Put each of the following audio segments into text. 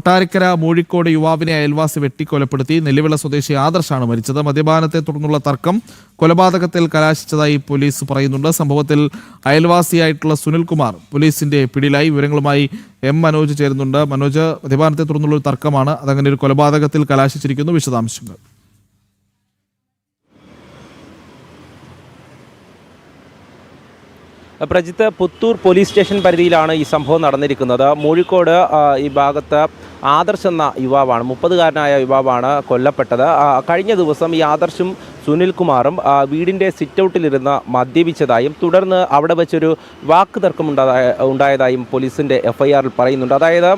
കൊട്ടാരക്കര മൂഴിക്കോട് യുവാവിനെ അയൽവാസി വെട്ടിക്കൊലപ്പെടുത്തി. നെല്ലിവിള സ്വദേശി ആദർശാണ് മരിച്ചത്. മദ്യപാനത്തെ തുടർന്നുള്ള തർക്കം കൊലപാതകത്തിൽ കലാശിച്ചതായി പോലീസ് പറയുന്നുണ്ട്. സംഭവത്തിൽ അയൽവാസിയായിട്ടുള്ള സുനിൽകുമാർ പോലീസിന്റെ പിടിയിലായി. വിവരങ്ങളുമായി എം മനോജ് ചേരുന്നുണ്ട്. മനോജ്, മദ്യപാനത്തെ തുടർന്നുള്ള ഒരു തർക്കമാണ്, അതങ്ങനെ ഒരു കൊലപാതകത്തിൽ കലാശിച്ചിരിക്കുന്നു. വിശദാംശങ്ങൾ. പ്രജിത്ത്, പുത്തൂർ പോലീസ് സ്റ്റേഷൻ പരിധിയിലാണ് ഈ സംഭവം നടന്നിരിക്കുന്നത്. മൂഴിക്കോട് ഈ ഭാഗത്ത് ആദർശ് എന്ന യുവാവാണ്, 30-കാരനായ യുവാവാണ് കൊല്ലപ്പെട്ടത്. കഴിഞ്ഞ ദിവസം ഈ ആദർശും സുനിൽകുമാറും വീടിൻ്റെ സിറ്റൗട്ടിലിരുന്ന് മദ്യപിച്ചതായും തുടർന്ന് അവിടെ വെച്ചൊരു വാക്ക് തർക്കം ഉണ്ടായതായും പോലീസിൻ്റെ FIRൽ പറയുന്നുണ്ട്. അതായത്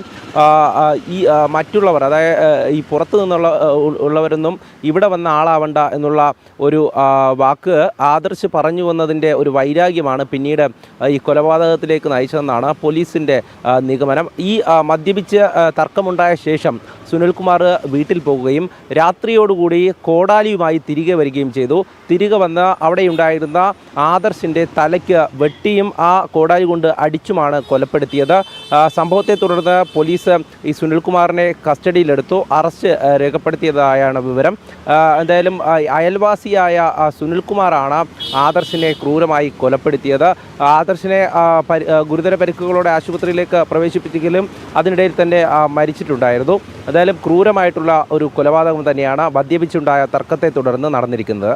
ഈ മറ്റുള്ളവർ, അതായത് ഈ പുറത്തു നിന്നുള്ള ഉള്ളവരൊന്നും ഇവിടെ വന്ന ആളാവണ്ട എന്നുള്ള ഒരു വാക്ക് ആദർശ് പറഞ്ഞു വന്നതിൻ്റെ ഒരു വൈരാഗ്യമാണ് പിന്നീട് ഈ കൊലപാതകത്തിലേക്ക് നയിച്ചതെന്നാണ് പോലീസിൻ്റെ നിഗമനം. ഈ മദ്യപിച്ച് തർക്കമുണ്ടായ ശേഷം സുനിൽകുമാർ വീട്ടിൽ പോകുകയും രാത്രിയോടുകൂടി കോടാലിയുമായി തിരികെ വരികയും ചെയ്തു. തിരികെ വന്ന് അവിടെയുണ്ടായിരുന്ന ആദർശിൻ്റെ തലയ്ക്ക് വെട്ടിയും ആ കോടാലി കൊണ്ട് അടിച്ചുമാണ് കൊലപ്പെടുത്തിയത്. സംഭവത്തെ തുടർന്ന് പോലീസ് ഈ സുനിൽകുമാറിനെ കസ്റ്റഡിയിലെടുത്തു, അറസ്റ്റ് രേഖപ്പെടുത്തിയതായാണ് വിവരം. എന്തായാലും അയൽവാസിയായ സുനിൽകുമാറാണ് ആദർശിനെ ക്രൂരമായി കൊലപ്പെടുത്തിയത്. ആദർശിനെ ഗുരുതര പരിക്കുകളോടെ ആശുപത്രിയിലേക്ക് പ്രവേശിപ്പിച്ചെങ്കിലും അതിനിടയിൽ തന്നെ മരിച്ചിട്ടുണ്ടായിരുന്നു. എന്തായാലും ക്രൂരമായിട്ടുള്ള ഒരു കൊലപാതകം തന്നെയാണ് മദ്യപിച്ചുണ്ടായ തർക്കത്തെ തുടർന്ന് നടന്നിരിക്കുന്നത്.